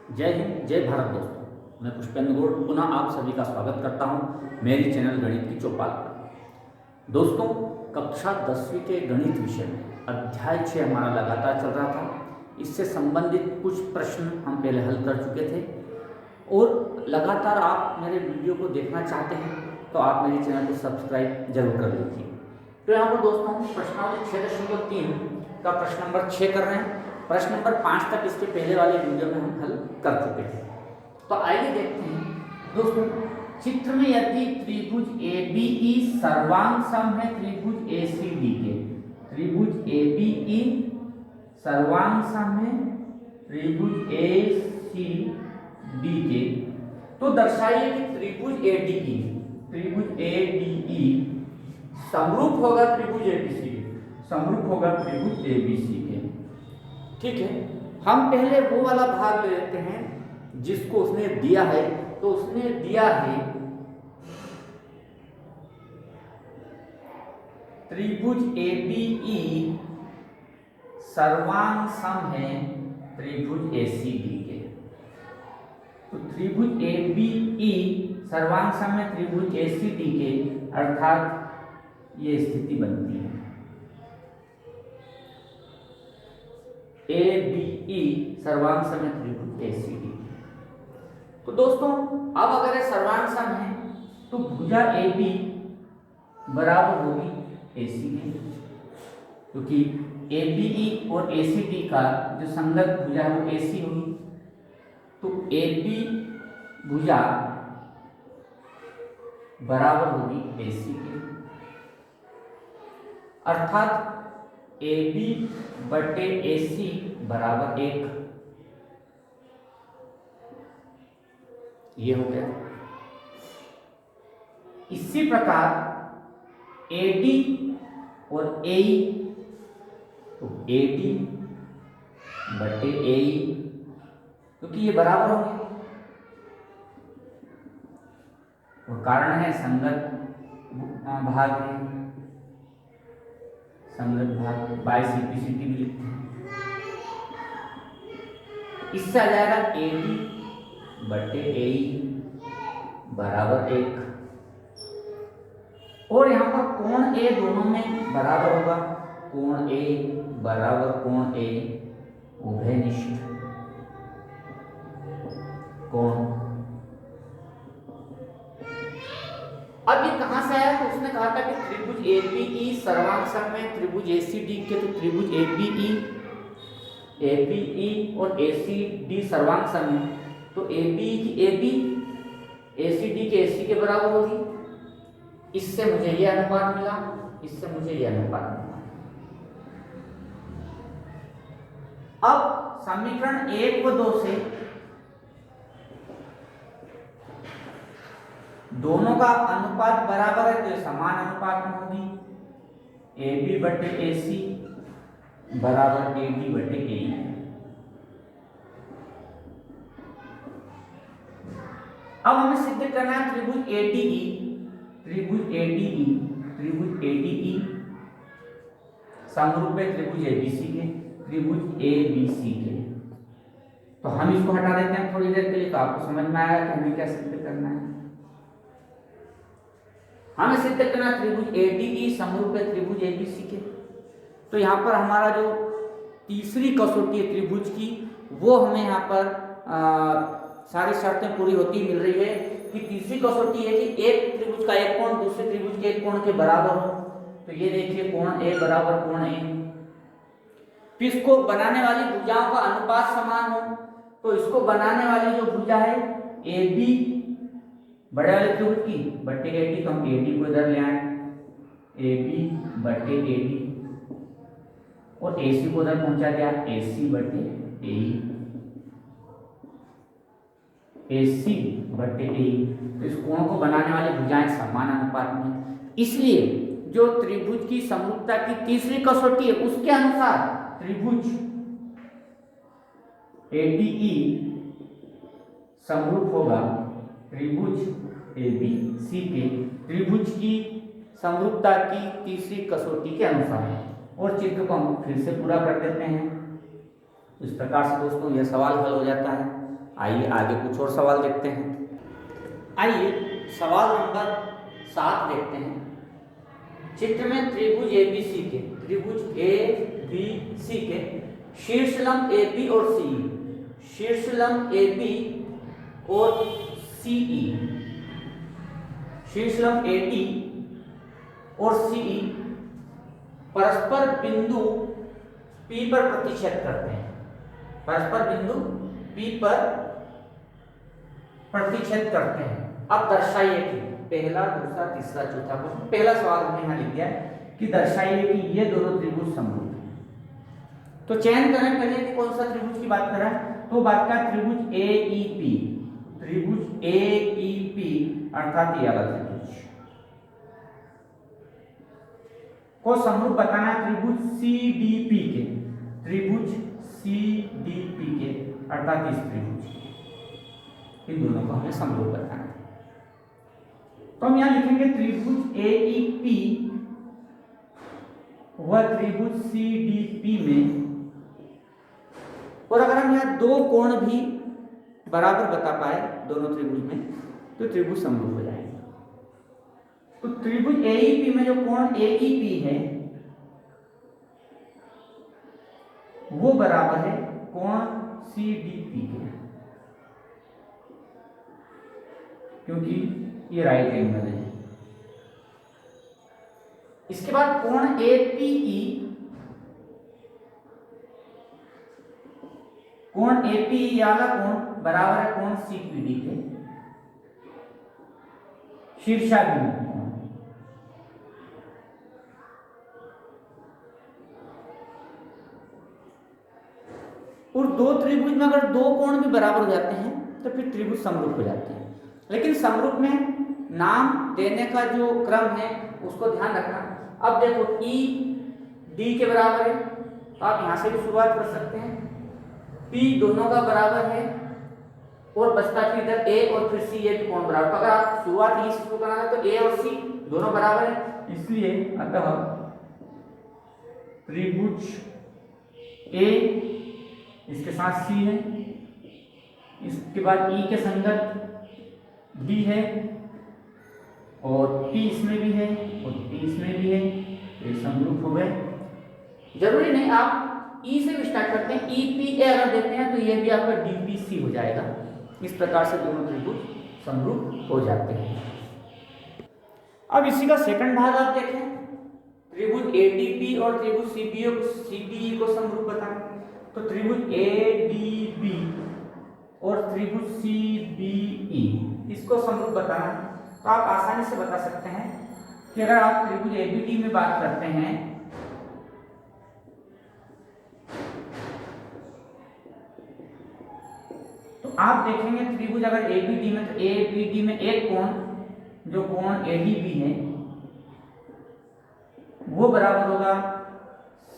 जय हिंद, जय भारत दोस्तों। मैं पुष्पेंद्र गौड़ पुनः आप सभी का स्वागत करता हूं मेरी चैनल गणित की चौपाल पर। दोस्तों, कक्षा 10वीं के गणित विषय में अध्याय 6 हमारा लगातार चल रहा था। इससे संबंधित कुछ प्रश्न हम पहले हल कर चुके थे और लगातार आप मेरे वीडियो को देखना चाहते हैं तो आप मेरे चैनल को सब्सक्राइब जरूर कर लीजिए। तो यहाँ पर दोस्तों प्रश्नावली 6.3 का प्रश्न नंबर 6 कर रहे हैं। प्रश्न नंबर 5 तक इसके पहले वाले वीडियो में हम हल कर चुके थे। तो आइए देखते हैं दोस्तों, चित्र में यदि त्रिभुज एबीई सर्वांग सम है त्रिभुज एसीडी के, त्रिभुज एबीई सर्वांग सम है त्रिभुज एसीडी के, तो दर्शाइए कि त्रिभुज एडीई, त्रिभुज एडीई समरूप होगा त्रिभुज एबीसी के, समरूप होगा त्रिभुज एबीसी के। ठीक है, हम पहले वो वाला भाग ले लेते हैं जिसको उसने दिया है। तो उसने दिया है त्रिभुज एबीई सर्वांग सम है त्रिभुज एसीडी के। तो त्रिभुज एबीई सर्वांग सम है त्रिभुज एसीडी के, अर्थात ये स्थिति बनती है ए बी ई सर्वांग सम है त्रिभुज एसीडी। तो दोस्तों अब अगर ये सर्वांग सम है तो भुजा ए बी बराबर होगी एसी के, क्योंकि ए बी ई और एसीडी का जो संगत भुजा है वो एसी होगी। तो ए बी भुजा बराबर होगी एसी के, अर्थात ए बी बटे ए सी बराबर 1। ये हो गया। इसी प्रकार ए डी और ए ई, तो ए डी बटे ए ई, क्योंकि ये बराबर हो गए और कारण है संगत भाग है, संगत भाग बाय सिंप्लिसिटी भी लिखते हैं। इससे आ जाएगा ए डी बटे ए ई बराबर 1, और यहाँ पर कोण ए दोनों में बराबर होगा। कोण ए बराबर कोण ए उभयनिष्ठ कोण। अब ये कहां से आया? तो उसने कहा था कि त्रिभुज एबीई सर्वांग सम में त्रिभुज एसीडी के, तो त्रिभुज एबीई और एसीडी सर्वांग सम है, तो एबी की एबी एसीडी के एसी के बराबर होगी। इससे मुझे यह अनुपात मिला, इससे मुझे यह अनुपात मिला। अब समीकरण 1 व 2 से दोनों का अनुपात बराबर है, तो ये समान अनुपात में होगी। ए बी बटे ए सी बराबर ए डी बटे ए ई। अब हमें सिद्ध करना है त्रिभुज एडीई, त्रिभुज एडीई, त्रिभुज एडीई समरूप है त्रिभुज एबीसी के, त्रिभुज एबीसी के। तो हम इसको हटा देते हैं थोड़ी देर के लिए, तो आपको समझ में आया कि हमें क्या सिद्ध करना है। हमें सिद्ध करना त्रिभुज एडीई समरूप है त्रिभुज एबीसी के। तो यहाँ पर हमारा जो तीसरी कसौटी है त्रिभुज की, वो हमें यहाँ पर सारी शर्तें पूरी होती मिल रही है कि तीसरी कसौटी है कि एक त्रिभुज का एक कोण दूसरे त्रिभुज के एक कोण के बराबर हो। तो ये देखिए कोण ए बराबर कोण ए। फिर इसको बनाने वाली भुजाओं का अनुपात समान हो, तो इसको बनाने वाली जो भुजा है ए बी बड़े वाले त्रिभुज की बटे ए डी, तो हम ए डी को इधर ले आए, ए बी बटे ए डी, और ए सी को उधर पहुंचा दिया ए सी बटे ए ई, ए सी बटे ए ई। तो इस कोण को बनाने वाली भुजाएं समान अनुपात में, इसलिए जो त्रिभुज की समरूपता की तीसरी कसौटी है उसके अनुसार त्रिभुज एडीई समरूप होगा त्रिभुज एबीसी के, त्रिभुज की समरूपता की तीसरी कसौटी के अनुसार। और चित्र को हम फिर से पूरा कर देते हैं। इस प्रकार से दोस्तों यह सवाल हल हो जाता है। आइए आगे कुछ और सवाल देखते हैं। आइए सवाल नंबर 7 देखते हैं। चित्र में त्रिभुज ABC के शीर्ष लंब AB और CE, शीर्ष लंब AB और CE, शीर्ष लंब AD और CE परस्पर बिंदु P पर प्रतिच्छेद करते हैं। परस्पर बिंदु P पर प्रतिच्छेद करते हैं। अब दर्शाइए कि पहला, दूसरा, तीसरा, चौथा क्वेश्चन। पहला सवाल हमने यहाँ लिख दिया है कि दर्शाइए कि ये दोनों त्रिभुज समरूप हैं। तो चयन करें पहले कि कौन सा त्रिभुज की बात कर रहा है। तो बात का त्रिभुज AEP, त्रिभुज AEP अर्थात ये वाला त्रिभुज को समरूप बताना है त्रिभुज CDP के, त्रिभुज CDP के अर्थात इस त्रिभुज, इन दोनों को हमें समरूप बताना है। तो हम यहां लिखेंगे त्रिभुज AEP व त्रिभुज CDP में, और अगर हम यहाँ दो कोण भी बराबर बता पाए दोनों त्रिभुज में तो त्रिभुज समरूप हो जाएंगे। तो त्रिभुज AEP में जो कोण AEP है वो बराबर है कोण CDP के, क्योंकि ये राइट एंगल है। इसके बाद कोण APE, कोण APE वाला कोण बराबर है कोण CPD के, शीर्षाभिमुख कोण। और दो त्रिभुज में अगर दो कोण भी बराबर हो जाते हैं तो फिर त्रिभुज समरूप हो जाते हैं। लेकिन समरूप में नाम देने का जो क्रम है उसको ध्यान रखना। अब देखो ED के बराबर है तो आप यहां से भी शुरुआत कर सकते हैं। P दोनों का बराबर है और बचता फिर इधर A और फिर C, ये भी कोण बराबर। तो अगर आप शुरुआत यहीं से शुरू करना है तो A और C दोनों बराबर है, इसलिए अतः त्रिभुज A इसके साथ C है, इसके बाद E के संगत D है और P इसमें भी है और P इसमें भी है, ये समरूप हो गए। जरूरी नहीं आप E से भी स्टार्ट करते हैं, EPA अगर देते हैं तो ये भी आपका DPC हो जाएगा। इस प्रकार से दोनों त्रिभुज समरूप हो जाते हैं। अब इसी का सेकंड भाग आप देखें, त्रिभुज ADB और त्रिभुज CBE को समरूप बताएं। तो त्रिभुज ADB और त्रिभुज CBE इसको समरूप बताना, तो आप आसानी से बता सकते हैं कि अगर आप त्रिभुज ABD में बात करते हैं तो आप देखेंगे त्रिभुज अगर ABD में, तो ABD में एक कोण जो कोण ADB है वो बराबर होगा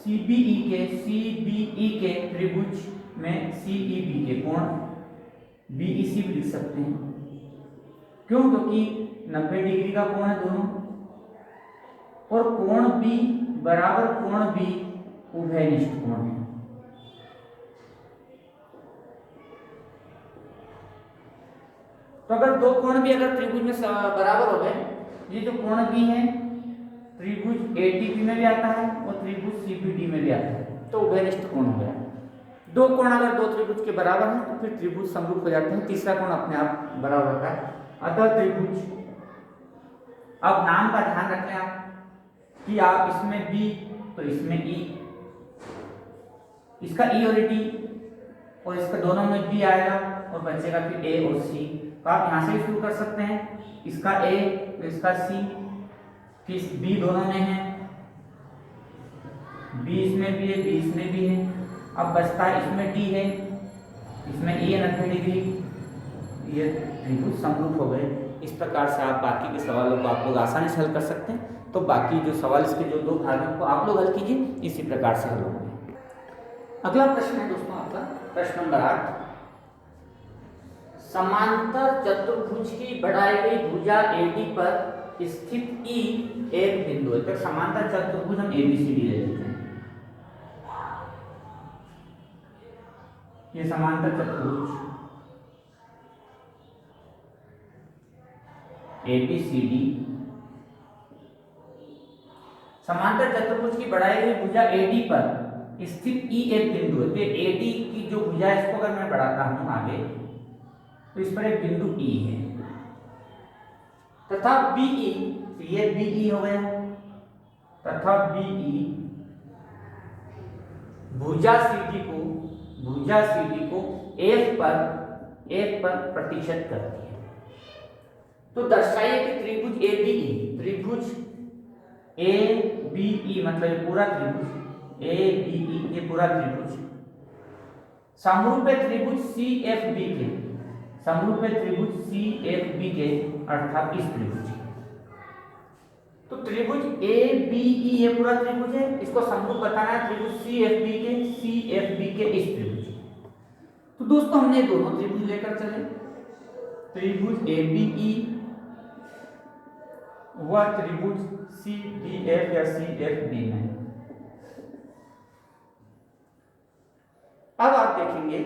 CBE के त्रिभुज में CEB के कोण BEC भी लिख सकते हैं। क्यों? क्योंकि 90 डिग्री का कोण है दोनों, और कोण B बराबर कोण B उभयनिष्ठ कोण है। तो अगर दो कोण भी अगर त्रिभुज में बराबर हो गए, ये जो कोण B है त्रिभुज ADB में भी आता है और त्रिभुज CBD में भी आता है, तो उभयनिष्ठ कोण हो गया। दो कोण अगर दो त्रिभुज के बराबर हैं तो फिर त्रिभुज समरूप हो जाते हैं। तीसरा कोण अपने आप बराबर होता है, अतः त्रिभुज। अब नाम का ध्यान रखें आप कि आप इसमें B तो इसमें E, इसका E और D और इसका दोनों में B आएगा और बचेगा फिर A और C। तो आप यहाँ से ही शुरू कर सकते हैं, इसका A तो इसका C, फिर B दोनों में है, B इसमें भी है, B इसमें भी है। अब बचता है इसमें D है, इसमें E है 90 डिग्री, ये त्रिभुज समरूप हो गए। इस प्रकार से आप बाकी के सवालों को आप लोग आसानी से हल कर सकते हैं। तो बाकी जो सवाल इसके जो दो भाग हैं को आप लोग हल कीजिए, इसी प्रकार से हल होंगे। अगला प्रश्न है दोस्तों आपका प्रश्न नंबर 8। समांतर चतुर्भुज की बढ़ाई गई भुजा AD पर स्थित E एक बिंदु है। तो समांतर चतुर्भुज हम ABCD ले लेते हैं। ये समांतर चतुर्भुज ABCD समांतर चतुर्भुज की बढ़ाई हुई भुजा AD पर स्थित E एक बिंदु है। तो AD की जो भुजा है इसको अगर मैं बढ़ाता हूं आगे तो इस पर एक बिंदु E है तथा BE, तो ये BE हो गया तथा BE भुजा CD को F पर प्रतिशत करती है। तो दर्शाइए कि त्रिभुज ABE मतलब ये पूरा त्रिभुज ABE, ये पूरा त्रिभुज समरूप त्रिभुज CFB के अर्थात इस त्रिभुज के। तो त्रिभुज ABE ये पूरा त्रिभुज है, इसको समरूप बताना है त्रिभुज CFB के इस त्रिभुज। तो दोस्तों हमने दोनों त्रिभुज लेकर चले, त्रिभुज ABE व त्रिभुज CDF या CFB में। अब आप देखेंगे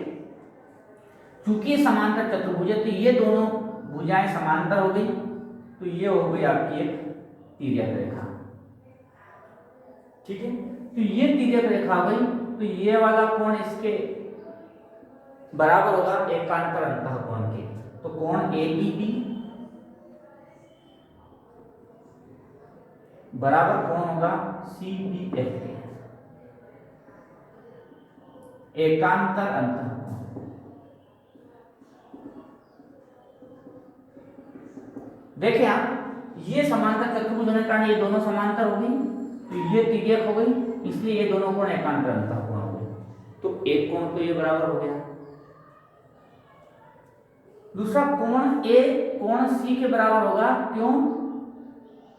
चूंकि समांतर चतुर्भुज है तो ये दोनों भुजाएं समांतर हो गई, तो ये हो गई आपकी एक तिर्यक रेखा। ठीक है, तो ये तिर्यक रेखा हो गई, तो ये वाला कोण इसके बराबर होगा एकांतर अंतःकोण के। तो कोण AEB बराबर कोण होगा CDF के एकांतर अंतःकोण। देखिए आप, ये समांतर चतुर्भुज होने के कारण ये दोनों समांतर हो गई, तो ये तिर्यक हो गई, इसलिए ये दोनों कोण एकांतर अंतःकोण हो गए। तो एक कोण तो ये बराबर हो गया। दूसरा कोण A कोण C के बराबर होगा, क्यों?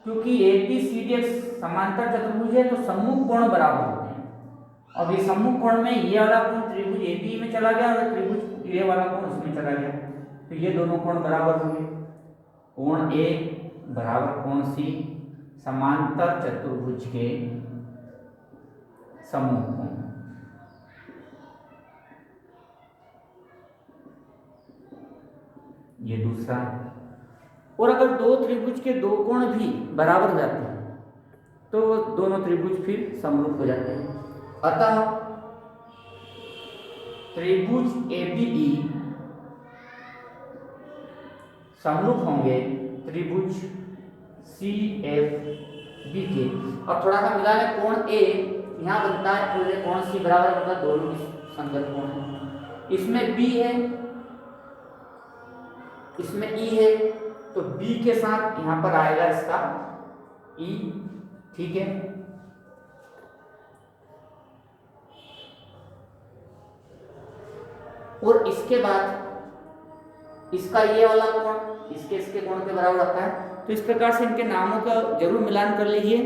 क्योंकि ABCD एक समांतर चतुर्भुज है तो सम्मुख कोण बराबर होते हैं। अब ये सम्मुख कोण में ये वाला कोण त्रिभुज AB में चला गया और त्रिभुज ये वाला कोण उसमें चला गया, तो ये दोनों कोण बराबर होंगे। कोण A बराबर कोण C समांतर चतुर्भुज के सम्मुख कोण। ये दूसरा। और अगर दो त्रिभुज के दो कोण भी बराबर हो जाते हैं तो दोनों त्रिभुज फिर समरूप हो जाते हैं। अतः त्रिभुज ABE समरूप होंगे त्रिभुज CFB के। और थोड़ा सा मिला है, कोण A यहाँ बनता है तो कोण C बराबर होगा, दोनों संगत कोण है। इसमें B है, इसमें E है, तो B के साथ यहां पर आएगा इसका E। ठीक है, और इसके बाद इसका ये वाला कोण इसके कोण के बराबर आता है। तो इस प्रकार से इनके नामों का जरूर मिलान कर लीजिए,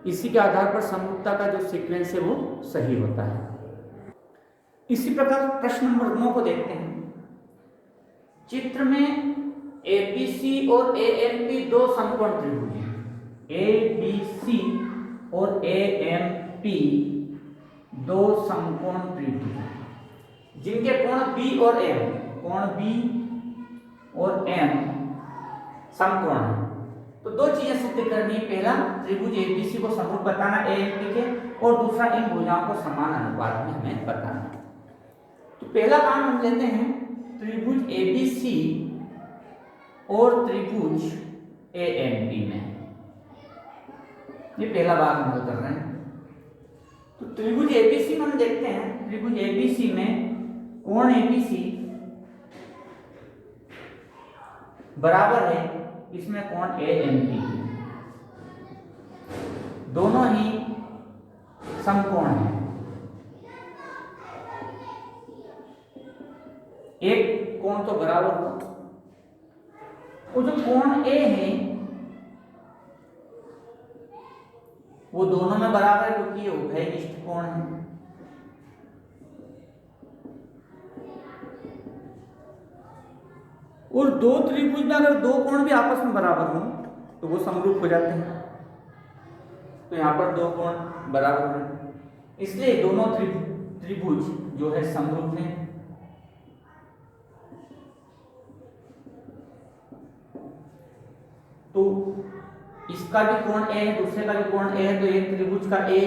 इसी के आधार पर समरूपता का जो सीक्वेंस है वो सही होता है। इसी प्रकार प्रश्न नंबर 9 को देखते हैं। चित्र में ABC और AMP दो समकोण त्रिभुज हैं। ABC और AMP दो समकोण त्रिभुज हैं जिनके कोण B और M समकोण है। तो दो चीजें सिद्ध करनी है, पहला त्रिभुज ABC को समरूप बताना AMP के, और दूसरा इन भुजाओं को समान अनुपात में हमें बताना है। तो पहला काम हम लेते हैं त्रिभुज ABC और त्रिभुज AMP में। ये पहला भाग हम कर रहे हैं। तो त्रिभुज ABC में हम देखते हैं, त्रिभुज ABC में कोण ABC बराबर है इसमें कोण AMP, दोनों ही समकोण हैं। एक कोण तो बराबर हो, वो जो कोण A है वो दोनों में बराबर है क्योंकि ये उभयनिष्ठ कोण है। और दो त्रिभुज में अगर दो कोण भी आपस में बराबर हो तो वो समरूप हो जाते हैं। तो यहां पर दो कोण बराबर हैं, इसलिए दोनों त्रिभुज जो है समरूप हैं। तो इसका भी कोण ए है, दूसरे का भी कोण ए है, तो एक त्रिभुज का ए,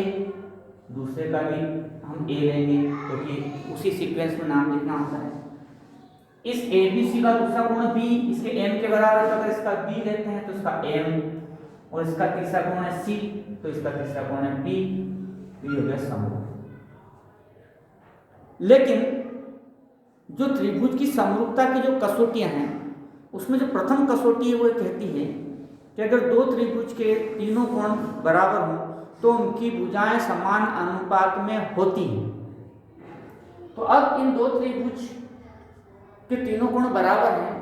दूसरे का भी हम ए लेंगे, क्योंकि उसी सीक्वेंस में नाम लिखना होता है। इस ABC का दूसरा कोण B इसके m के बराबर है, अगर इसका B लेते हैं तो इसका m, और इसका तीसरा कोण है C तो इसका तीसरा कोण है B, तो ये हो गया समरूप। लेकिन जो त्रिभुज की समरूपता की जो कसौटियां हैं, उसमें जो प्रथम कसौटी है वो कहती है कि अगर दो त्रिभुज के तीनों कोण बराबर हों तो उनकी भुजाएं समान अनुपात में होती हैं। तो अब इन दो त्रिभुज के तीनों कोण बराबर हैं,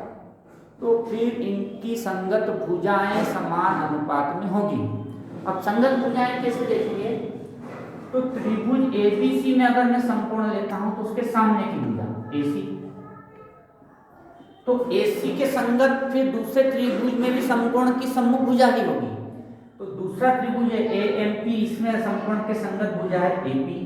तो फिर इनकी संगत भुजाएं समान अनुपात में होगी। अब संगत भुजाएं कैसे देखेंगे, तो त्रिभुज ABC में अगर मैं समकोण लेता हूं तो उसके सामने की भुजा AC, तो AC के संगत फिर दूसरे त्रिभुज में भी समकोण की सम्मुख भुजा ही होगी। तो दूसरा त्रिभुज है AMP, इसमें समकोण के संगत भुजा है AP।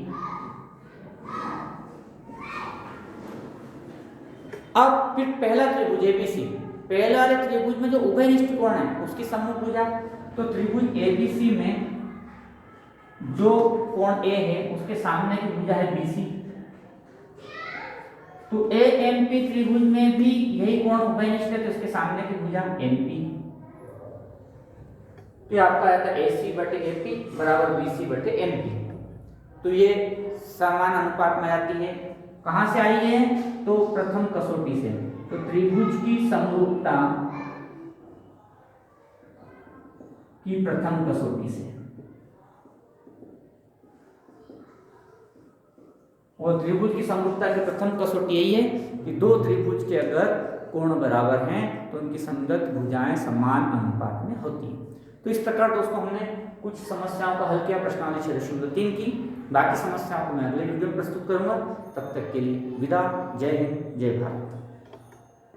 अब फिर पहला त्रिभुज ABC, पहले वाले त्रिभुज में जो उभयनिष्ठ कोण है उसकी सम्मुख भुजा, तो त्रिभुज ABC में जो कोण A है उसके सामने की भुजा है BC। तो AMP त्रिभुज में भी यही कोण उभयनिष्ठ है, तो इसके सामने की भुजा MP। तो आपका आता है AC बटे AP बराबर BC बटे MP। तो ये समान अनुपात में आती है। कहां से आई है, तो प्रथम कसौटी से। तो त्रिभुज की समरूपता की प्रथम कसौटी से, और त्रिभुज की समरूपता की प्रथम कसौटी यही है कि दो त्रिभुज के अगर कोण बराबर हैं तो उनकी संगत भुजाएं समान अनुपात में होती हैं। तो इस प्रकार दोस्तों हमने कुछ समस्याओं का हल किया, प्रश्नावली 6.3 की। बाकी समस्याओं को मैं अगले वीडियो में प्रस्तुत करूंगा। तब तक के लिए विदा। जय हिंद, जय भारत।